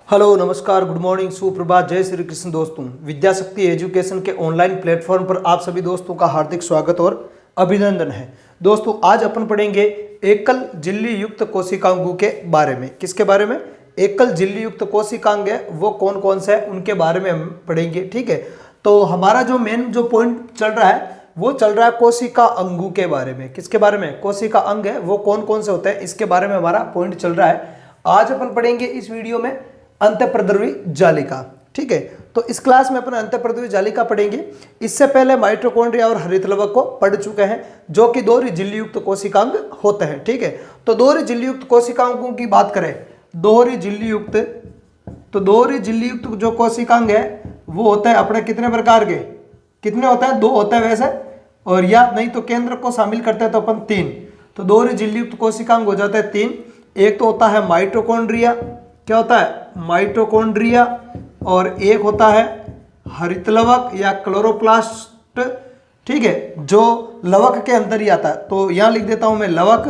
Hello नमस्कार good morning सुप्रभात जय श्री कृष्ण। दोस्तों विद्याशक्ति एजुकेशन के ऑनलाइन प्लेटफॉर्म पर आप सभी दोस्तों का हार्दिक स्वागत और अभिनंदन है। दोस्तों आज अपन पढ़ेंगे एकल झिल्ली युक्त कोशिकांगों के बारे में। किसके बारे में? एकल झिल्ली युक्त कोशिकांग है वो कौन कौन से है उनके बारे में हम पढ़ेंगे। ठीक है, तो हमारा जो मेन जो पॉइंट चल रहा है वो चल रहा है कोशिका अंगों के बारे में। किसके बारे में? कोशिका अंग है वो कौन कौन से होते हैं इसके बारे में हमारा पॉइंट चल रहा है। आज अपन पढ़ेंगे इस वीडियो में अंतःप्रद्रवी जालिका। ठीक है, तो इस क्लास में अपन अंतःप्रद्रवी जालिका पढ़ेंगे। इससे पहले माइटोकॉन्ड्रिया और हरितलवक को पढ़ चुके हैं जो कि दोहरी झिल्ली युक्त कोशिकांग होते हैं। ठीक है, तो दोहरी झिल्ली युक्त कोशिकांगों की बात करें, दोहरी झिल्ली युक्त जो कोशिकांग है वो होता है अपने कितने प्रकार के? कितने होते हैं? दो होते हैं वैसे, और या नहीं तो केंद्र को शामिल करते हैं तो अपन तीन। तो दोहरी झिल्ली युक्त कोशिकांग हो जाते हैं तीन। एक तो होता है माइटोकॉन्ड्रिया, क्या होता है? माइटोकॉन्ड्रिया। और एक होता है हरितलवक या क्लोरोप्लास्ट। ठीक है, जो लवक के अंदर ही आता है, तो यहां लिख देता हूं मैं लवक।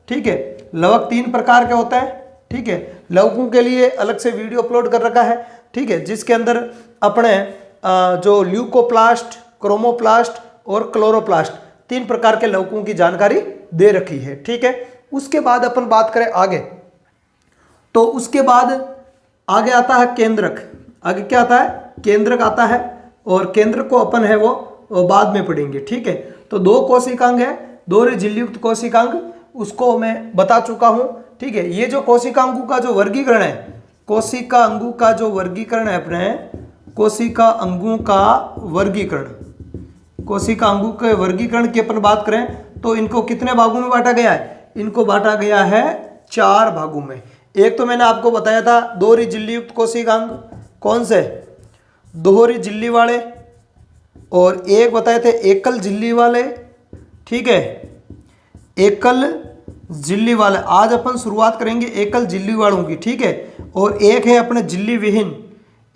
ठीक है, लवक तीन प्रकार के होते हैं। ठीक है, लवकों के लिए अलग से वीडियो अपलोड कर रखा है। ठीक है, जिसके अंदर अपने जो ल्यूकोप्लास्ट, क्रोमोप्लास्ट और क्लोरोप्लास्ट तीन प्रकार के लवकों की जानकारी दे रखी है। ठीक है, उसके बाद अपन बात करें आगे, तो उसके बाद आगे आता है केंद्रक। आगे क्या आता है? केंद्रक आता है, और केंद्रक को अपन है वो बाद में पढ़ेंगे। ठीक है, तो दो कोशिकांग है दोहरी झिल्ली युक्त कोशिकांग, उसको मैं बता चुका हूं। ठीक है, ये जो कोशिकांगों का जो वर्गीकरण है, कोशिका अंगों का जो वर्गीकरण है अपने, कोशिका अंगों का वर्गीकरण, कोशिका अंगों के वर्गीकरण की अपन बात करें तो इनको कितने भागों में बांटा गया है? इनको बांटा गया है चार भागों में। एक तो मैंने आपको बताया था दोहरी झिल्ली युक्त कोशिकांग, कौन से? दोहरी झिल्ली वाले, और एक बताए थे एकल झिल्ली वाले। ठीक है, एकल झिल्ली वाले। आज अपन शुरुआत करेंगे एकल झिल्ली वालों की। ठीक है, और एक है अपने झिल्ली विहीन।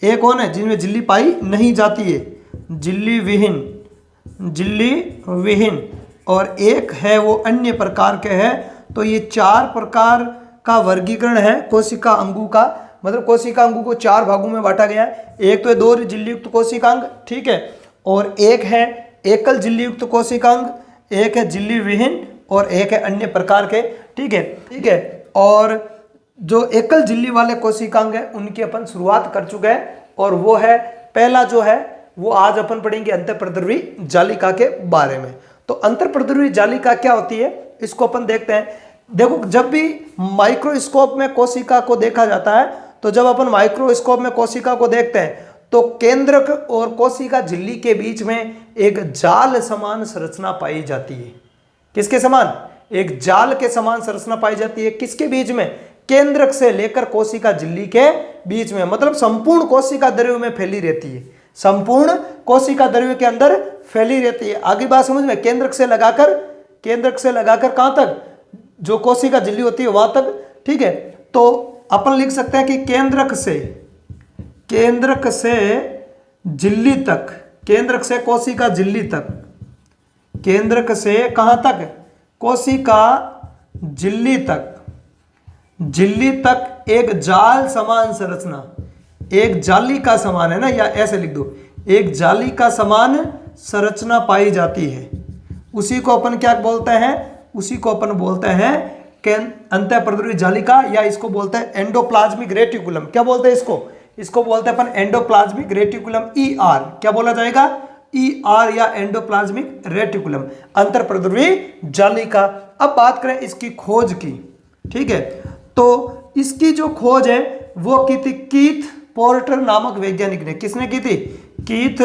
एक कौन है? जिनमें झिल्ली पाई नहीं जाती है, झिल्ली विहीन। और एक है वो अन्य प्रकार के है। तो ये चार प्रकार का वर्गीकरण है कोशिका अंगों का, मतलब कोशिका अंगों को चार भागों में बांटा गया है। एक तो है दोहरी झिल्ली युक्त कोशिकांग, ठीक है, और एक है एकल झिल्ली युक्त कोशिकांग, एक है झिल्ली विहीन, और एक है अन्य प्रकार के। ठीक है, और जो एकल झिल्ली वाले कोशिकांग है उनकी अपन शुरुआत कर चुके हैं, और वो है पहला जो है वो आज अपन पढ़ेंगे अंतःप्रद्रवी जालिका के बारे में। तो अंतःप्रद्रवी जालिका क्या होती है इसको अपन देखते हैं। देखो, जब भी माइक्रोस्कोप में कोशिका को देखा जाता है, तो जब अपन माइक्रोस्कोप में कोशिका को देखते हैं तो केंद्रक और कोशिका झिल्ली के बीच में एक जाल समान संरचना पाई जाती है। किसके समान? एक जाल के समान संरचना पाई जाती है। किसके बीच में? केंद्रक से लेकर कोशिका झिल्ली के बीच में, मतलब संपूर्ण कोशिका द्रव्य में फैली रहती है, संपूर्ण कोशिका द्रव्य के अंदर फैली रहती है। आगे बात समझ में? केंद्रक से लगाकर कहां तक? जो कोशिका झिल्ली होती है वहां तक। ठीक है, तो अपन लिख सकते हैं कि केंद्रक से झिल्ली तक, केंद्रक से कोशिका झिल्ली तक, केंद्रक से कहां तक? कोशिका झिल्ली तक एक जाल समान संरचना, एक जाली का समान है ना, या ऐसे लिख दो, एक जाली का समान संरचना पाई जाती है। उसी को अपन क्या बोलते हैं? उसी को अपन बोलते हैं अंतःप्रद्रवी जालिका, या इसको बोलते हैं एंडोप्लाज्मिक रेटिकुलम। क्या बोलते हैं इसको? इसको बोलते हैं अपन एंडोप्लाज्मिक रेटिकुलम, ER। क्या बोला जाएगा? ER या एंडोप्लाज्मिक रेटिकुलम, अंतःप्रद्रवी जालिका। अब बात करें इसकी खोज की। ठीक है, तो इसकी जो खोज है वो की थी कीथ पोर्टर नामक वैज्ञानिक ने। किसने की थी? कीथ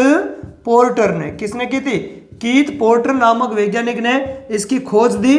पोर्टर ने। किसने की थी? कीथ पोर्टर नामक वैज्ञानिक ने इसकी खोज दी,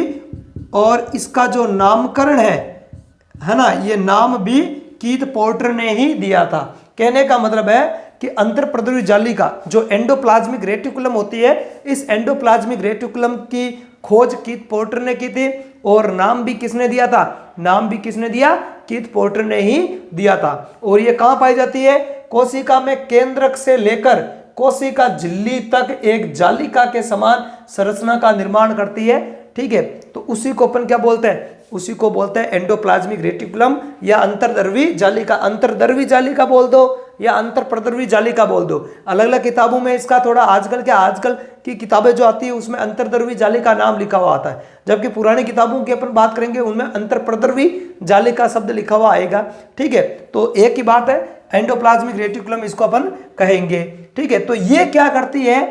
और इसका जो नामकरण है ना, ये नाम भी कीथ पोर्टर ने ही दिया था। कहने का मतलब है कि अंतःप्रद्रवी जालिका जो एंडोप्लाज्मिक रेटिकुलम होती है, इस एंडोप्लाज्मिक रेटिकुलम की खोज कीथ पोर्टर ने की थी, और नाम भी किसने दिया था? नाम भी किसने दिया? कीथ पोर्टर ने ही दिया था। और ये कहां पाई जाती है? कोशिका में केंद्रक से लेकर कोशिका झिल्ली तक एक जालिका के समान संरचना का निर्माण करती है। ठीक है, तो उसी को अपन क्या बोलते हैं? उसी को बोलते हैं एंडोप्लाज्मिक रेटिकुलम या अंतर्द्रवी जालिका। अंतर्द्रवी जालिका बोल दो या अंतर्प्रद्रवी जालिका बोल दो। अलग अलग किताबों में इसका थोड़ा आजकल की किताबें जो आती है उसमें अंतर्द्रवी जालिका नाम लिखा हुआ आता है, जबकि पुरानी किताबों की अपन बात करेंगे उनमें अंतर्प्रद्रवी जालिका शब्द लिखा हुआ आएगा। ठीक है, तो एक ही बात है, एंडोप्लाज्मिक रेटिकुलम इसको अपन कहेंगे। ठीक है, तो ये क्या करती है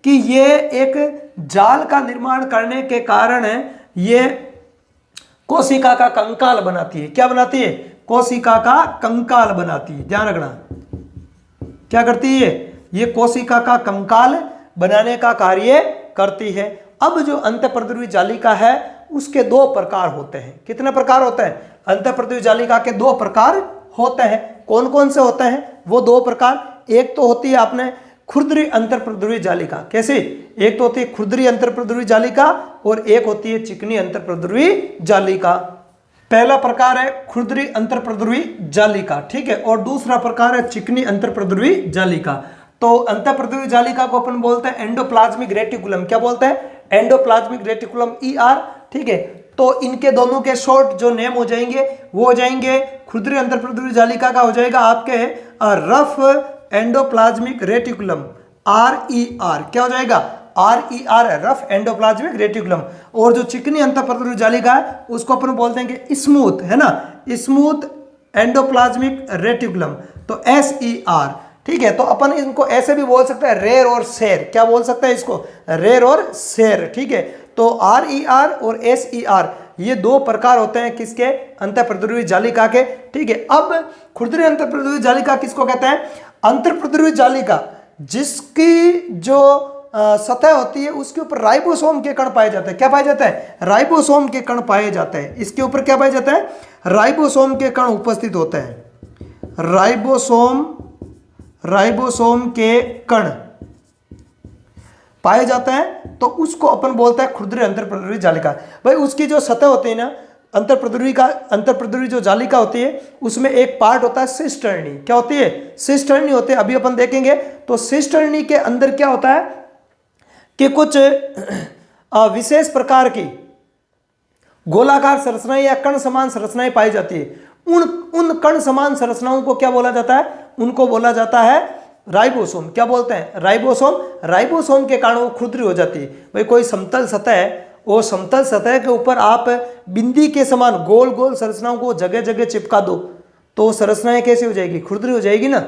कि ये एक जाल का निर्माण करने के कारण ये कोशिका का कंकाल बनाती है। क्या बनाती है? कोशिका का कंकाल बनाती है। ध्यान रखना, क्या करती है? ये कोशिका का कंकाल बनाने का कार्य करती है। अब जो अंतःप्रद्रवी जालिका है उसके दो प्रकार होते हैं। कितने प्रकार होते हैं? अंतःप्रद्रवी जालिका के दो प्रकार होते हैं। कौन कौन से होते हैं वो दो प्रकार? एक तो होती है आपने खुरदरी अंतर्प्रद्रवी जालिका। कैसे? एक तो होती है खुरदरी अंतर्प्रद्रवी जालिका और एक होती है चिकनी अंतर्प्रद्रवी जालिका। पहला प्रकार है खुरदरी अंतर्प्रद्रवी जालिका, ठीक है, और दूसरा प्रकार है चिकनी अंतर्प्रद्रवी जालिका। तो अंतर्प्रद्रवी जालिका को अपन बोलते हैं एंडोप्लाज्मिक रेटिकुलम। क्या बोलते हैं? Endoplasmic reticulum ER। ठीक है, तो इनके दोनों के शॉर्ट जो नेम हो जाएंगे वो हो जाएंगे, खुरदरी अंतर्प्रद्रवी जालिका का हो जाएगा आपके रफ एंडोप्लाज्मिक रेटिकुलम RER। क्या हो जाएगा? RER है, रफ एंडोप्लाज्मिक रेटिकुलम। और जो चिकनी अंतःप्रद्रवी जालिका है उसको अपन बोलते हैं कि स्मूथ, है ना, स्मूथ एंडोप्लाज्मिक रेटिकुलम, तो SER। ठीक है, तो अपन इनको ऐसे भी बोल सकते हैं रेर और शेर। क्या बोल सकते हैं इसको? रेर और शेर। ठीक है, तो RER और SER ये दो प्रकार होते हैं किसके? अंतःप्रद्रवी जालिका के। ठीक है, अब खुरदरी अंतःप्रद्रवी जालिका किसको कहते हैं? अंतःप्रद्रवी जालिका जिसकी जो सतह होती है उसके ऊपर राइबोसोम के कण पाए जाते हैं। क्या पाए जाते हैं? राइबोसोम के कण पाए जाते हैं। इसके ऊपर क्या पाए जाते हैं? राइबोसोम के कण उपस्थित होते हैं। राइबोसोम के कण पाए जाते हैं, तो उसको अपन बोलते हैं खुरदरी अंतःप्रद्रवी जालिका। भाई उसकी जो सतह होती है ना अंतःप्रद्रवी जो जालिका होती है उसमें एक पार्ट होता है सिस्टर्नी। क्या होती है? सिस्टर्नी होती है। अभी अपन देखेंगे तो सिस्टर्नी के अंदर क्या होता है कि कुछ विशेष प्रकार की गोलाकार संरचनाएं या कण समान संरचनाएं पाई जाती है। उन कण समान संरचनाओं को क्या बोला जाता है? उनको बोला जाता है राइबोसोम। क्या बोलते हैं? राइबोसोम। राइबोसोम के कारण वो खुरदरी हो जाती है। भाई कोई समतल सतह है, वो समतल सतह के ऊपर आप बिंदी के समान गोल गोल संरचनाओं को जगह जगह चिपका दो तो संरचनाएं कैसी हो जाएगी? खुरदरी हो जाएगी ना,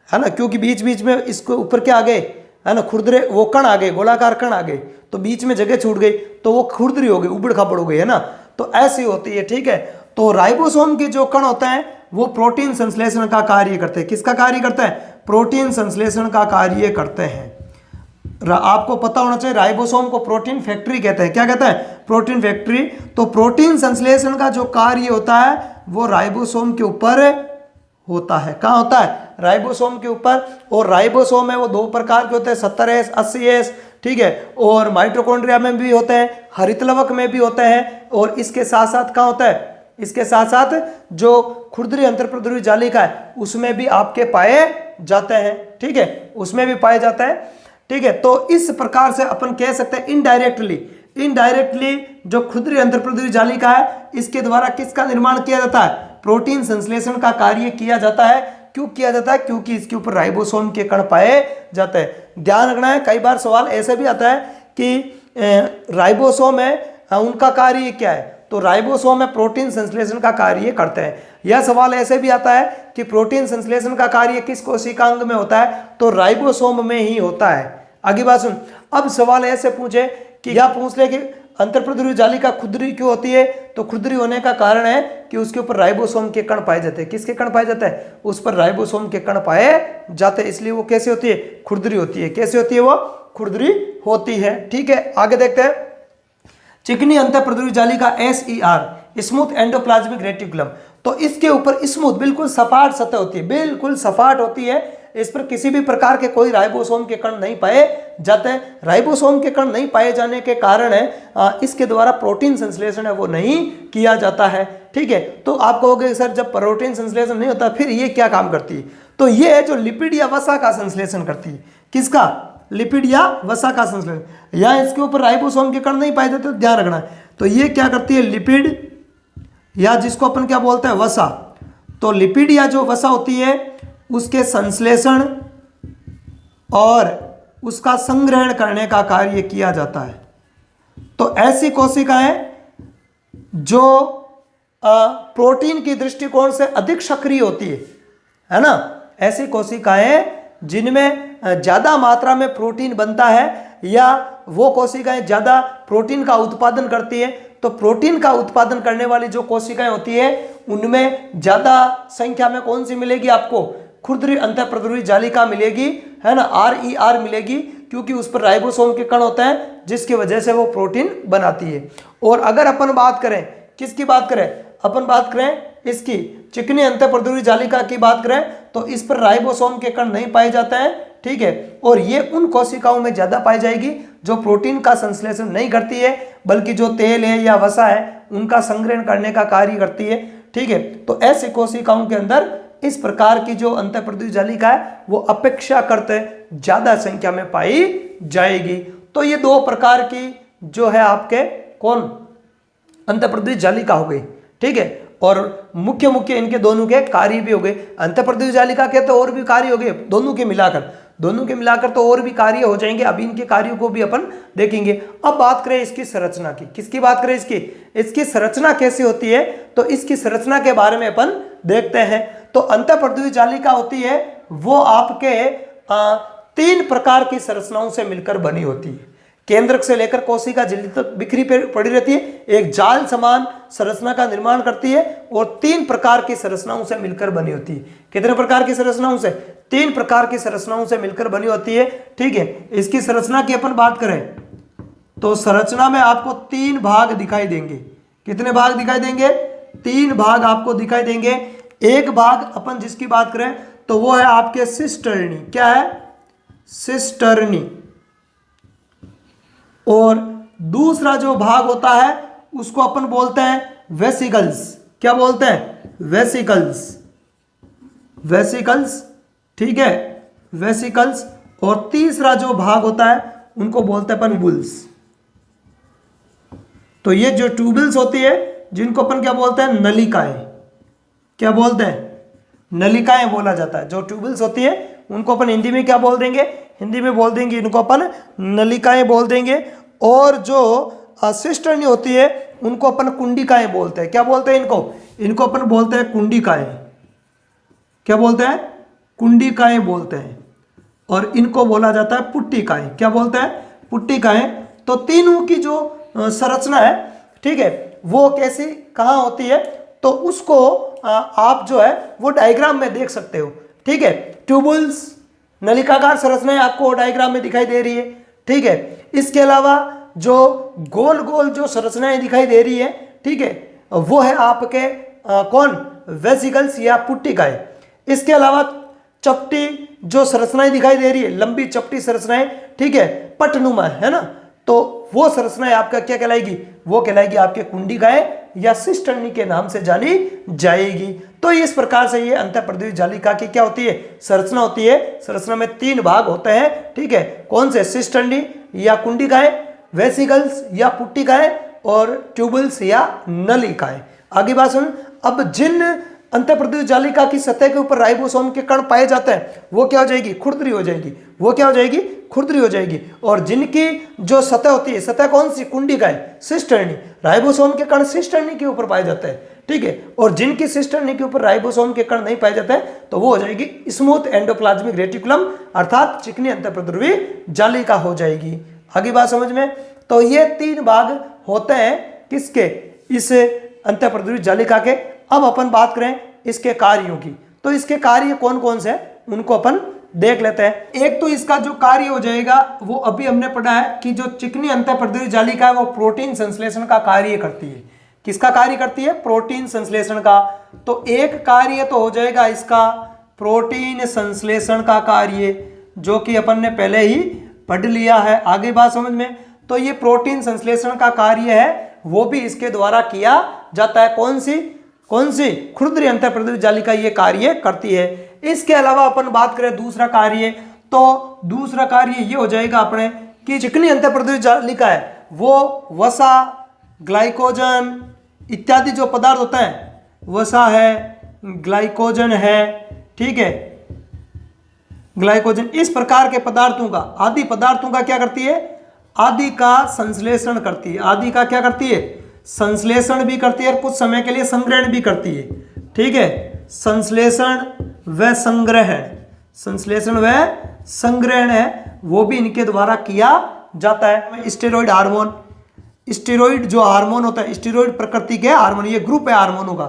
है ना, क्योंकि बीच बीच में इसके ऊपर क्या आ गए, है ना, खुरदरे वो कण आ गए, गोलाकार कण आ गए, तो बीच में जगह छूट गई तो वो खुरदरी हो गई, उबड़ खाबड़ हो गई, है ना, तो ऐसी होती है। ठीक है, तो राइबोसोम के जो कण होते हैं वो प्रोटीन संश्लेषण का कार्य करते हैं। किसका कार्य करते हैं? प्रोटीन संश्लेषण का कार्य करते हैं। आपको पता होना चाहिए राइबोसोम को प्रोटीन फैक्ट्री कहते हैं। क्या कहते हैं? Protein factory. तो प्रोटीन संश्लेषण का जो कार्य होता है वो राइबोसोम के ऊपर होता है। कहाँ होता है? राइबोसोम के ऊपर। और राइबोसोम है वो दो प्रकार के होते हैं, 70S 80S। ठीक है, और माइटोकॉन्ड्रिया में भी होते हैं, हरितलवक में भी होते हैं, और इसके साथ साथ कहाँ होता है? इसके साथ साथ जो खुरदरी अंतःप्रद्रवी जालिका है उसमें भी आपके पाए जाते हैं। ठीक है, उसमें भी पाए जाते हैं। ठीक है, तो इस प्रकार से अपन कह सकते हैं इनडायरेक्टली जो खुरदरी अंतःप्रद्रवी जालिका है इसके द्वारा किसका निर्माण किया जाता है? प्रोटीन संश्लेषण का कार्य किया जाता है। क्यों किया जाता है? क्योंकि इसके ऊपर राइबोसोम के कण पाए जाते हैं। ध्यान रखना है, कई बार सवाल ऐसे भी आता है कि राइबोसोम है, उनका कार्य क्या है? तो राइबोसोम में प्रोटीन संश्लेषण का कार्य करते हैं। यह सवाल ऐसे भी आता है कि प्रोटीन संश्लेषण का कार्य किस कोशिकांग में होता है? तो राइबोसोम में ही होता है। आगे बात सुन, अब सवाल ऐसे पूछे कि या पूछ ले कि अंतःप्रद्रवी जालिका खुरदरी क्यों होती है? तो खुरदरी होने का कारण है कि उसके ऊपर राइबोसोम के कण पाए जाते हैं। किसके कण पाए जाते हैं? उस पर राइबोसोम के कण पाए जाते हैं, इसलिए वो कैसे होती है? खुरदरी होती है। कैसे होती है? वो खुरदरी होती है। ठीक है, आगे देखते हैं। चिकनी अंतःप्रद्रवी जालिका SER, स्मूथ एंडोप्लाज्मिक रेटिकुलम। तो इसके ऊपर स्मूथ बिल्कुल सपाट सतह होती है, बिल्कुल सपाट होती है। इस पर किसी भी प्रकार के कोई राइबोसोम के कण नहीं पाए जाते हैं। राइबोसोम के कण नहीं पाए जाने के कारण है इसके द्वारा प्रोटीन संश्लेषण है वो नहीं किया जाता है। ठीक है, तो आप कहोगे सर जब प्रोटीन संश्लेषण नहीं होता फिर ये क्या काम करती है? तो ये है जो लिपिड या वसा का संश्लेषण करती है। किसका? लिपिड या वसा का संश्लेषण। या इसके ऊपर राइबोसोम के कण नहीं पाए जाते, तो ध्यान रखना है। तो ये क्या करती है? लिपिड या जिसको अपन क्या बोलते हैं वसा, तो लिपिड या जो वसा होती है उसके संश्लेषण और उसका संग्रहण करने का कार्य किया जाता है। तो ऐसी कोशिकाएं जो प्रोटीन की दृष्टिकोण से अधिक सक्रिय होती है ना, ऐसी कोशिकाएं जिनमें ज़्यादा मात्रा में प्रोटीन बनता है या वो कोशिकाएं ज़्यादा प्रोटीन का उत्पादन करती है, तो प्रोटीन का उत्पादन करने वाली जो कोशिकाएं होती है उनमें ज़्यादा संख्या में कौन सी मिलेगी आपको, खुरदरी अंतःप्रद्रवी जालिका मिलेगी, है ना, RER मिलेगी, क्योंकि उस पर राइबोसोम के कण होते हैं जिसकी वजह से वो प्रोटीन बनाती है। और अगर अपन बात करें, किसकी बात करें, अपन बात करें इसकी चिकनी अंतःप्रद्रवी जालिका की बात करें, तो इस पर राइबोसोम के कण नहीं पाए जाते हैं, ठीक है। और ये उन कोशिकाओं में ज़्यादा पाई जाएगी जो प्रोटीन का संश्लेषण नहीं करती है, बल्कि जो तेल है या वसा है उनका संग्रहण करने का कार्य करती है, ठीक है। तो ऐसे कोशिकाओं के अंदर इस प्रकार की जो अंतःप्रद्रवी जालिका है वो अपेक्षाकृत ज़्यादा संख्या में पाई जाएगी। तो ये दो प्रकार की जो है आपके कौन अंतःप्रद्रवी जालिका हो गई, ठीक है। और मुख्य मुख्य इनके दोनों के कार्य भी हो गए। अंतःप्रद्रवी जालिका के तो और भी कार्य हो गए, दोनों के मिलाकर तो और भी कार्य हो जाएंगे। अभी इनके कार्यों को भी अपन देखेंगे। अब बात करें इसकी संरचना की, किसकी बात करें, इसकी संरचना कैसी होती है, तो इसकी संरचना के बारे में अपन देखते हैं। तो अंतःप्रद्रवी जालिका होती है वो आपके 3 प्रकार की संरचनाओं से मिलकर बनी होती है। केंद्रक से लेकर कोशिका झिल्ली तक बिखरी पड़ी रहती है, एक जाल समान संरचना का निर्माण करती है और 3 प्रकार की संरचनाओं से मिलकर बनी होती है। कितने प्रकार की संरचनाओं से, 3 प्रकार की संरचनाओं से मिलकर बनी होती है, ठीक है। इसकी संरचना की अपन बात करें तो संरचना में आपको 3 भाग दिखाई देंगे। कितने भाग दिखाई देंगे, 3 भाग आपको दिखाई देंगे। एक भाग अपन जिसकी बात करें तो वो है आपके सिस्टर्नी, क्या है, सिस्टर्नी। और दूसरा जो भाग होता है उसको अपन बोलते हैं वेसिकल्स, क्या बोलते हैं, वेसिकल्स, ठीक है, वेसिकल्स। और तीसरा जो भाग होता है उनको बोलते हैं अपन बुल्स। तो ये जो ट्यूबल्स होती है जिनको अपन क्या बोलते हैं, नलिकाएं, क्या बोलते हैं, नलिकाएं बोला जाता है। जो ट्यूबल्स होती है उनको अपन हिंदी में क्या बोल देंगे, हिंदी में बोल देंगे इनको अपन नलिकाएं बोल देंगे। और जो सिस्टर्नी होती है उनको अपन कुंडिकाएं बोलते हैं, क्या बोलते हैं इनको अपन बोलते हैं कुंडिकाएं, क्या बोलते हैं, कुंडिकाएं बोलते हैं। और इनको बोला जाता है पुट्टिकाएं, क्या बोलते हैं, पुट्टिकाएं। तो तीनों की जो संरचना है, ठीक है, वो कैसी कहाँ होती है, तो उसको आप जो है वो डायग्राम में देख सकते हो, ठीक है। ट्यूबल्स नलिकाकार संरचनाएं आपको डायग्राम में दिखाई दे रही है, ठीक है। इसके अलावा जो गोल गोल जो संरचनाएं दिखाई दे रही है, ठीक है, वो है आपके कौन, वेसिकल्स या पुट्टिकाएं। इसके अलावा चपटी जो संरचनाएं दिखाई दे रही है, लंबी चपटी संरचनाएं, ठीक है, पटनुमा है ना, तो वो संरचनाएं आपका क्या कहलाएगी, वो कहलाएगी आपके कुंडिकाएं या सिस्टर्नी के नाम से जानी जाएगी। तो इस प्रकार से ये अंतःप्रद्रवी जालिका की क्या होती है, संरचना होती है। संरचना में 3 भाग होते हैं, ठीक है, कौन से, सिस्टर्नी या कुंडिकाएं, वेसिकल्स या पुट्टिकाएं और ट्यूबल्स या नलिकाएं। आगे बात सुन। अब जिन अंतःप्रद्रवी जालिका की सतह के ऊपर राइबोसोम के कण पाए जाते हैं वो क्या हो जाएगी, खुरदरी हो जाएगी, वो क्या हो जाएगी, खुरदरी हो जाएगी। और जिनकी जो सतह होती है, सतह कौन सी, कुंडिकाएं, सिस्टर्नी, राइबोसोम के कण सिस्टर्नी के ऊपर पाए जाते हैं, ठीक है। और जिनकी सिस्टर्नी के ऊपर राइबोसोम के कण नहीं पाए जाते हैं तो वो हो जाएगी स्मूथ एंडोप्लाज्मिक रेटिकुलम, अर्थात चिकनी अंतःप्रद्रवी जालिका हो जाएगी। आगे बात समझ में। तो ये 3 भाग होते हैं किसके, इस अंतःप्रद्रवी जालिका के। अब अपन बात करें इसके कार्यों की, तो इसके कार्य कौन कौन से उनको अपन देख लेते हैं। एक तो इसका जो कार्य हो जाएगा वो अभी हमने पढ़ा है कि जो चिकनी अंतःप्रद्रवी जालिका है वो प्रोटीन संश्लेषण का कार्य करती है। किसका कार्य करती है, प्रोटीन संश्लेषण का। तो एक कार्य तो हो जाएगा इसका प्रोटीन संश्लेषण का कार्य, जो कि अपन ने पहले ही पढ़ लिया है। आगे बात समझ में। तो ये प्रोटीन संश्लेषण का कार्य है वो भी इसके द्वारा किया जाता है। कौन सी, खुरदरी अंतःप्रद्रवी जालिका ये कार्य करती है। इसके अलावा अपन बात करें दूसरा कार्य, तो दूसरा कार्य ये हो जाएगा अपने कि चिकनी अंतःप्रद्रवी जालिका है वो वसा, ग्लाइकोजन इत्यादि जो पदार्थ होता है, वसा है, ग्लाइकोजन है, ठीक है, ग्लाइकोजन, इस प्रकार के पदार्थों का, आदि पदार्थों का क्या करती है, आदि का संश्लेषण करती है। आदि का क्या करती है, संश्लेषण भी करती है और कुछ समय के लिए संग्रहण भी करती है, ठीक है। संश्लेषण व संग्रहण, संश्लेषण व संग्रहण है वो भी इनके द्वारा किया जाता है। स्टेरॉइड हार्मोन, स्टेरॉइड जो हार्मोन होता है, स्टेरॉइड प्रकृति के हार्मोन, ये ग्रुप है हार्मोनों का,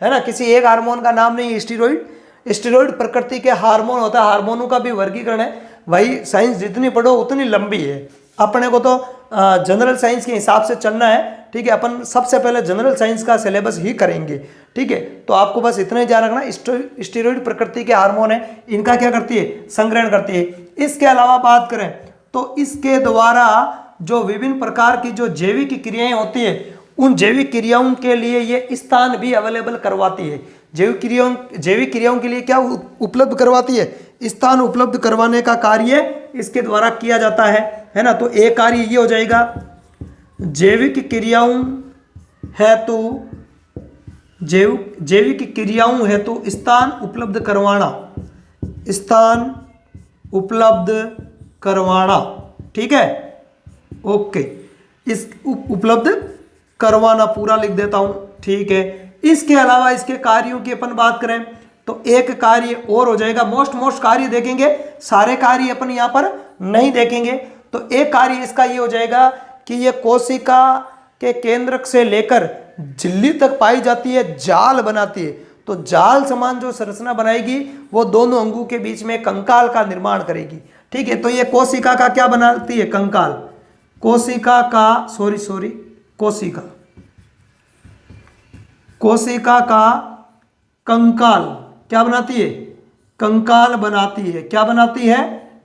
है ना, किसी एक हार्मोन का नाम नहीं है स्टेरॉइड। स्टेरॉइड प्रकृति के हार्मोन होता है, हार्मोनों का भी वर्गीकरण है। भाई साइंस जितनी पढ़ो उतनी लंबी है, अपने को तो जनरल साइंस के हिसाब से चलना है, ठीक है। अपन सबसे पहले जनरल साइंस का सिलेबस ही करेंगे, ठीक है। तो आपको बस इतना ही ध्यान रखना, स्टेरॉइड प्रकृति के हार्मोन है, इनका क्या करती है, संग्रहण करती है। इसके अलावा बात करें तो इसके द्वारा जो विभिन्न प्रकार की जो जैविक क्रियाएं होती है, उन जैविक क्रियाओं के लिए ये स्थान भी अवेलेबल करवाती है। जैविक क्रियाओं के लिए क्या उपलब्ध करवाती है, स्थान उपलब्ध करवाने का कार्य इसके द्वारा किया जाता है ना। तो एक कार्य ये हो जाएगा, जैविक क्रियाओं हेतु, जैविक क्रियाओं हेतु स्थान उपलब्ध करवाना, स्थान उपलब्ध करवाना, ठीक है, ओके। इस उपलब्ध करवाना पूरा लिख देता हूं, ठीक है। इसके अलावा इसके कार्यों की अपन बात करें तो एक कार्य और हो जाएगा, मोस्ट कार्य देखेंगे, सारे कार्य अपन यहां पर नहीं देखेंगे। तो एक कार्य इसका ये हो जाएगा कि ये कोशिका के केंद्रक से लेकर झिल्ली तक पाई जाती है, जाल बनाती है। तो जाल समान जो संरचना बनाएगी वो दोनों अंगों के बीच में कंकाल का निर्माण करेगी, ठीक है। तो ये कोशिका का क्या बनाती है, कंकाल, कोशिका का कोशिका का कंकाल क्या बनाती है, कंकाल बनाती है। क्या बनाती है,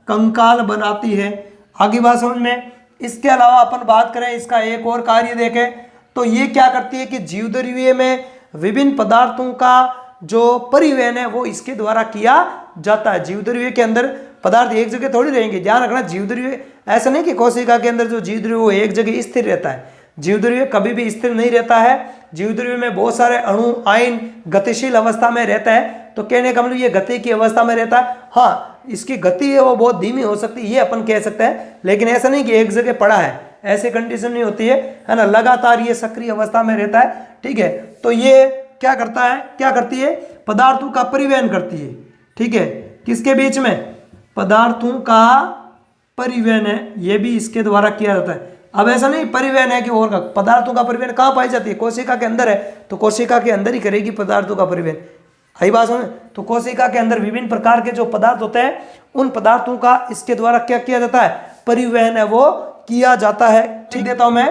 कंकाल बनाती है। आगे बात समझ में। इसके अलावा अपन बात करें इसका एक और कार्य देखें तो ये क्या करती है कि जीवद्रव्य में विभिन्न पदार्थों का जो परिवहन है वो इसके द्वारा किया जाता है। जीवद्रव्य के अंदर पदार्थ एक जगह थोड़ी रहेंगे, ध्यान रखना। जीवद्रव्य ऐसा नहीं कि कोशिका के अंदर जो जीवद्रव्य वो एक जगह स्थिर रहता है, जीवद्रव्य कभी भी स्थिर नहीं रहता है। जीवद्रव्य में बहुत सारे अणु, आयन गतिशील अवस्था में रहता है। तो कहने का मतलब ये गति की अवस्था में रहता है। हाँ, इसकी गति है वो बहुत धीमी हो सकती है, ये अपन कह सकते हैं, लेकिन ऐसा नहीं कि एक जगह पड़ा है, ऐसे कंडीशन नहीं होती है ना। लगातार ये सक्रिय अवस्था में रहता है, ठीक है। तो ये क्या करता है, क्या करती है, पदार्थों का परिवहन करती है, ठीक है। किसके बीच में, पदार्थों का परिवहन है, ये भी इसके द्वारा किया जाता है। अब ऐसा नहीं परिवहन है कि और का, पदार्थों का परिवहन कहाँ पाई जाती है, कोशिका के अंदर है, तो कोशिका के अंदर ही करेगी पदार्थों का परिवहन। आई बात समझ। तो कोशिका के अंदर विभिन्न प्रकार के जो पदार्थ होते हैं उन पदार्थों का इसके द्वारा क्या किया जाता है, परिवहन है वो किया जाता है, ठीक देता हूं मैं।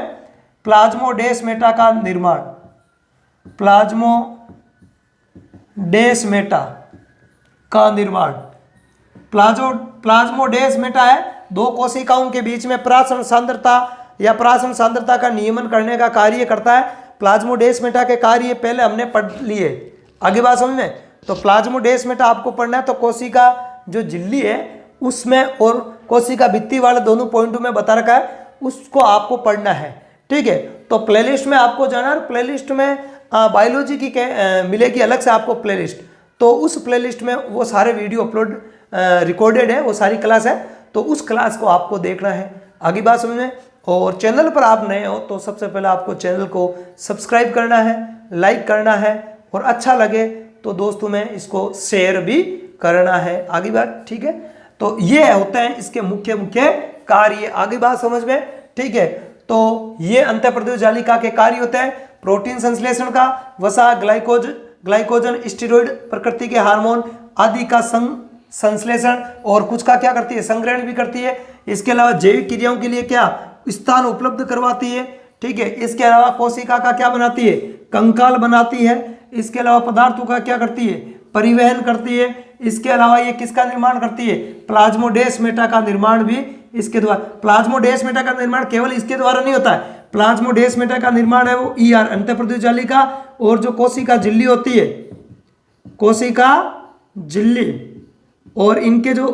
प्लाज्मोडेस्माटा का निर्माण, प्लाज्मोडेस्माटा का निर्माण, प्लाज्मोडेस्माटा है दो कोशिकाओं के बीच में प्राशन सांद्रता या प्राशन सांद्रता का नियमन करने का कार्य करता है। प्लाज्मोडेस्माटा के कार्य पहले हमने पढ़ लिए, आगे बात समझ में। तो प्लाज्मोडेस्माटा आपको पढ़ना है, तो कोशिका जो झिल्ली है उसमें और कोशिका भित्ति वाले दोनों पॉइंटों में बता रखा है, उसको आपको पढ़ना है, ठीक है। तो प्लेलिस्ट में आपको जाना है, प्लेलिस्ट में बायोलॉजी की मिलेगी अलग से आपको प्लेलिस्ट। तो उस प्लेलिस्ट में वो सारे वीडियो अपलोड रिकॉर्डेड है, वो सारी क्लास है, तो उस क्लास को आपको देखना है, आगे बात समझ में। और चैनल पर आप नए हो तो सबसे पहले आपको चैनल को सब्सक्राइब करना है, लाइक करना है, और अच्छा लगे तो दोस्तों में इसको शेयर भी करना है, आगे बात, ठीक है। तो ये होते हैं इसके मुख्य कार्य, आगे बात समझ में, ठीक है। तो ये अंतःप्रदेश जालिका के कार्य होते हैं, प्रोटीन संश्लेषण का, वसा, ग्लाइकोजन, स्टेरॉइड प्रकृति के हार्मोन आदि का संश्लेषण, और कुछ का क्या करती है, संग्रहण भी करती है। इसके अलावा जैविक क्रियाओं के लिए क्या स्थान उपलब्ध करवाती है, ठीक है। इसके अलावा कोशिका का क्या बनाती है, कंकाल बनाती है। इसके अलावा पदार्थों का क्या करती है, परिवहन करती है। इसके अलावा ये किसका निर्माण करती है, प्लाज्मोडेस्माटा का निर्माण भी इसके द्वारा। प्लाज्मोडेस्माटा का निर्माण केवल इसके द्वारा नहीं होता है, प्लाज्मोडेस्माटा का निर्माण है वो ईआर अंतःप्रदेश जालिका और जो कोशिका झिल्ली होती है, कोशिका झिल्ली और इनके जो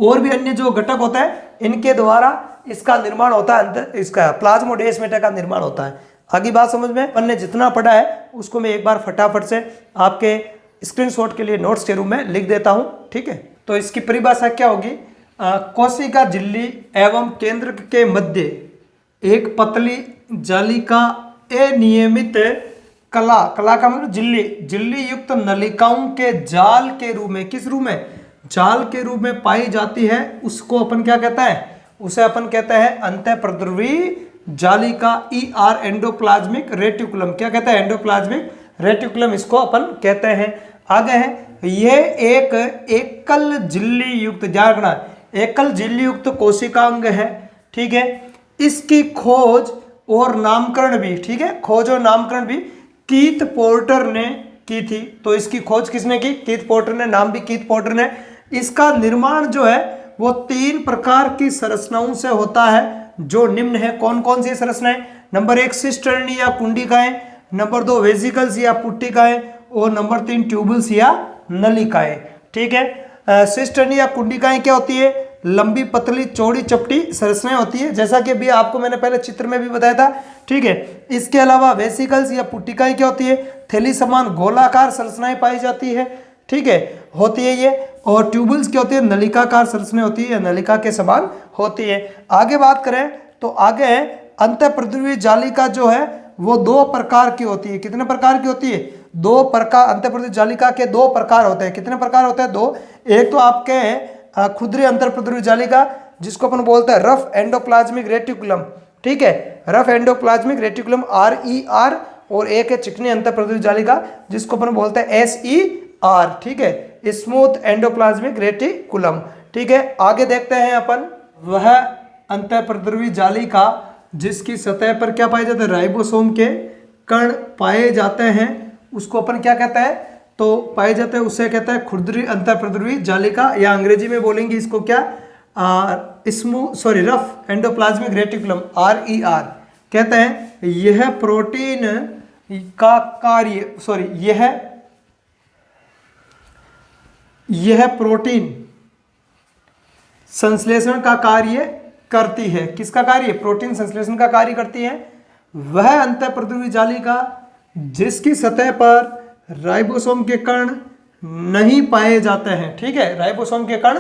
और भी अन्य जो घटक होता है इनके द्वारा इसका निर्माण होता है, इसका प्लाज्मोडेस्माटा का निर्माण होता है, आगे बात समझ में? अपन ने जितना पढ़ा है उसको मैं एक बार फटाफट से आपके स्क्रीनशॉट के लिए नोट्स के रूप में लिख देता हूं, ठीक है। तो इसकी परिभाषा क्या होगी? कोशिका झिल्ली एवं केंद्र के मध्य एक पतली जालिका अनियमित कला का मतलब झिल्ली युक्त नलिकाओं के जाल के रूप में, किस रूप में? जाल के रूप में पाई जाती है। उसको अपन क्या कहता है? उसे अपन कहते हैं अंतःप्रद्रवी जालिका, ER एंडोप्लाज्मिक रेटिकुलम। क्या कहते हैं? एंडोप्लाज्मिक रेटिकुलम इसको अपन कहते हैं। आगे है, यह एक एकल झिल्ली युक्त, ध्यान रखना, एकल झिल्ली युक्त कोशिकांग है, ठीक है। इसकी खोज और नामकरण भी, ठीक है, खोज और नामकरण भी कीथ पोर्टर ने की थी। तो इसकी खोज किसने की? कीथ पोर्टर ने, नाम भी कीथ पोर्टर ने। इसका निर्माण जो है वो 3 प्रकार की संरचनाओं से होता है, जो निम्न है। कौन कौन सी संरचनाएं? नंबर 1 सिस्टर्नी या कुंडिकाएं, नंबर 2 वेसिकल्स या पुट्टिकाएं, और नंबर 3 ट्यूबल्स या नलिकाएं, ठीक है। सिस्टर्नी या कुंडिकाएं क्या होती है? लंबी पतली चौड़ी चपटी संरचनाएं होती है, जैसा कि अभी आपको मैंने पहले चित्र में भी बताया था, ठीक है। इसके अलावा वेसिकल्स या पुट्टिकाएं क्या होती है? थैली समान गोलाकार संरचनाएं पाई जाती है, ठीक है, होती है ये। और ट्यूबल्स क्या होती है? नलिकाकार संरचनाएं होती है या नलिका के समान होती है। आगे बात करें तो आगे है अंतःप्रद्रवी जालिका जो है वो 2 प्रकार की होती है। कितने प्रकार की होती है? 2 प्रकार। अंतःप्रद्रवी जालिका के 2 प्रकार होते हैं। कितने प्रकार होते हैं? 2। एक तो आपके खुदरी अंतःप्रद्रवी जालिका, जिसको अपन बोलते हैं रफ एंडोप्लाज्मिक रेटिकुलम, ठीक है, रफ एंडोप्लाज्मिक रेटिकुलम RER, और एक है चिकनी अंतःप्रद्रवी जालिका जिसको अपन बोलते हैं SER, ठीक है, स्मूथ एंडोप्लाज्मिक रेटिकुलम, ठीक है। आगे देखते हैं अपन, वह अंतःप्रद्रवी जालिका जिसकी सतह पर क्या पाए जाते हैं? राइबोसोम के कण पाए जाते हैं, उसको अपन क्या कहते हैं? तो पाए जाते हैं, उसे कहते हैं खुरदरी अंतःप्रद्रवी जालिका, या अंग्रेजी में बोलेंगे इसको क्या? रफ एंडोप्लाज्मिक रेटिकुलम RER कहते हैं। यह प्रोटीन का कार्य, यह प्रोटीन संश्लेषण का कार्य करती है। किसका कार्य? प्रोटीन संश्लेषण का कार्य करती है। वह अंतःप्रद्रवी जालिका जिसकी सतह पर राइबोसोम के कण नहीं पाए जाते हैं, ठीक है, राइबोसोम के कण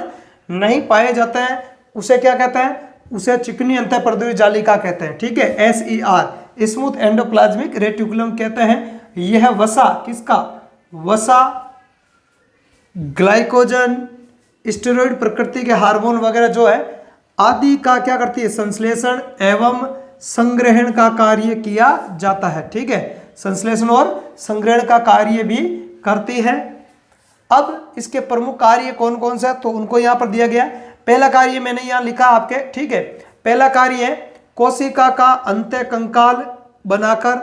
नहीं पाए जाते हैं, उसे क्या कहते हैं? उसे चिकनी अंतःप्रद्रवी जालिका कहते हैं, ठीक है, SER, स्मूथ एंडोप्लाज्मिक रेटिकुलम कहते हैं। यह वसा, किसका? वसा, ग्लाइकोजन, स्टेरॉइड प्रकृति के हार्मोन वगैरह जो है आदि का क्या करती है? संश्लेषण एवं संग्रहण का कार्य किया जाता है, ठीक है, संश्लेषण और संग्रहण का कार्य भी करती है। अब इसके प्रमुख कार्य कौन कौन से, तो उनको यहां पर दिया गया। पहला कार्य मैंने यहां लिखा आपके, ठीक है, पहला कार्य है कोशिका का अंत्य कंकाल बनाकर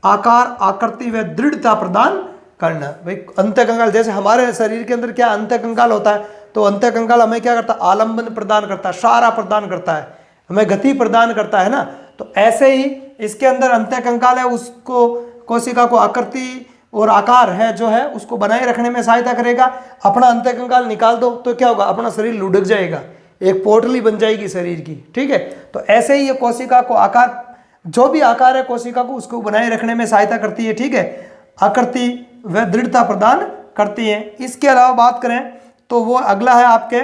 आकार, आकृति व दृढ़ता प्रदान करना। भाई अंत्य कंकाल, जैसे हमारे शरीर के अंदर क्या अंत्य कंकाल होता है, तो अंत्य कंकाल हमें क्या करता है? आलंबन प्रदान करता है, सहारा प्रदान करता है, हमें गति प्रदान करता है ना। तो ऐसे ही इसके अंदर अंत्य कंकाल है, उसको कोशिका को आकृति और आकार है जो है उसको बनाए रखने में सहायता करेगा। अपना अंत्य कंकाल निकाल दो तो क्या होगा? अपना शरीर लुढ़क जाएगा, एक पोटली बन जाएगी शरीर की, ठीक है। तो ऐसे ही ये कोशिका को आकार, जो भी आकार है कोशिका को, उसको बनाए रखने में सहायता करती है, ठीक है, आकृति व दृढ़ता प्रदान करती है। इसके अलावा बात करें तो वो अगला है आपके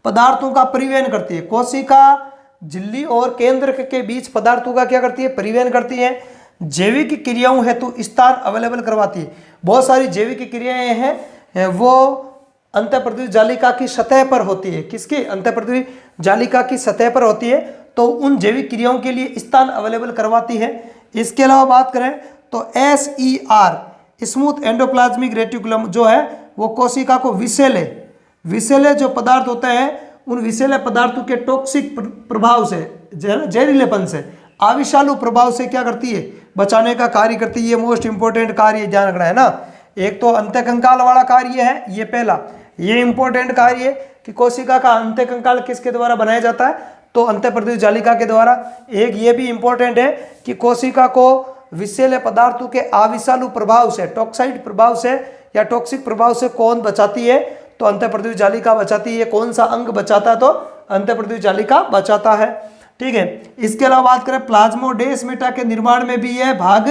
पदार्थों का परिवहन करती है। कोशिका झिल्ली और केंद्र के बीच पदार्थों का क्या करती है? परिवहन करती है। जैविक क्रियाओं हेतु स्थान अवेलेबल करवाती है। बहुत सारी जैविक क्रियाएं हैं वो अंतःप्रद्रवी जालिका की सतह पर होती है। किसकी? अंतःप्रद्रवी जालिका की सतह पर होती है, तो उन जैविक क्रियाओं के लिए स्थान अवेलेबल करवाती है। इसके अलावा बात करें तो SER स्मूथ एंडोप्लाज्मिक रेटिकुलम जो है वो कोशिका को विषैले जो पदार्थ होते हैं उन विषैले पदार्थों के टॉक्सिक प्रभाव से, जहरीलेपन से, आविषालु प्रभाव से क्या करती है? बचाने का कार्य करती है। ये मोस्ट इंपोर्टेंट कार्य ध्यान रखना है ना। एक तो अंत्य कंकाल वाला कार्य है, ये पहला, ये इंपॉर्टेंट कार्य है कि कोशिका का अंत्य कंकाल किसके द्वारा बनाया जाता है? तो अंतःप्रद्रवी जालिका के द्वारा। एक ये भी इंपॉर्टेंट है कि कोशिका को विषैले पदार्थों के आविषालु प्रभाव से, टॉक्साइड प्रभाव से या टॉक्सिक प्रभाव से कौन बचाती है? तो अंतःप्रद्रवी जालिका बचाती है। कौन सा अंग बचाता है? तो अंतःप्रद्रवी जालिका बचाता है। ठीक है। इसके अलावा बात करें प्लाज्मोडेस्माटा के निर्माण में भी यह भाग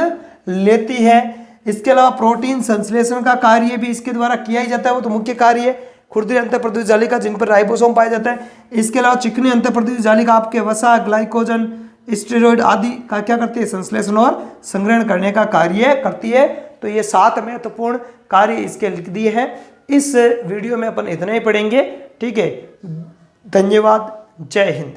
लेती है। इसके अलावा प्रोटीन संश्लेषण का कार्य भी इसके द्वारा किया ही जाता है, वो तो मुख्य कार्य है। खुरदरी अंतःप्रद्युत जालिका जिन पर राइबोसोम पाया जाता है। इसके अलावा चिकनी अंतःप्रद्युत जालिका आपके वसा, ग्लाइकोजन, स्टेरॉइड आदि का क्या करती है, संश्लेषण और संग्रहण करने का कार्य करती है। तो ये 7 महत्वपूर्ण कार्य इसके लिख दिए हैं। इस वीडियो में अपन इतना ही पढ़ेंगे। ठीक है, धन्यवाद, जय हिंद।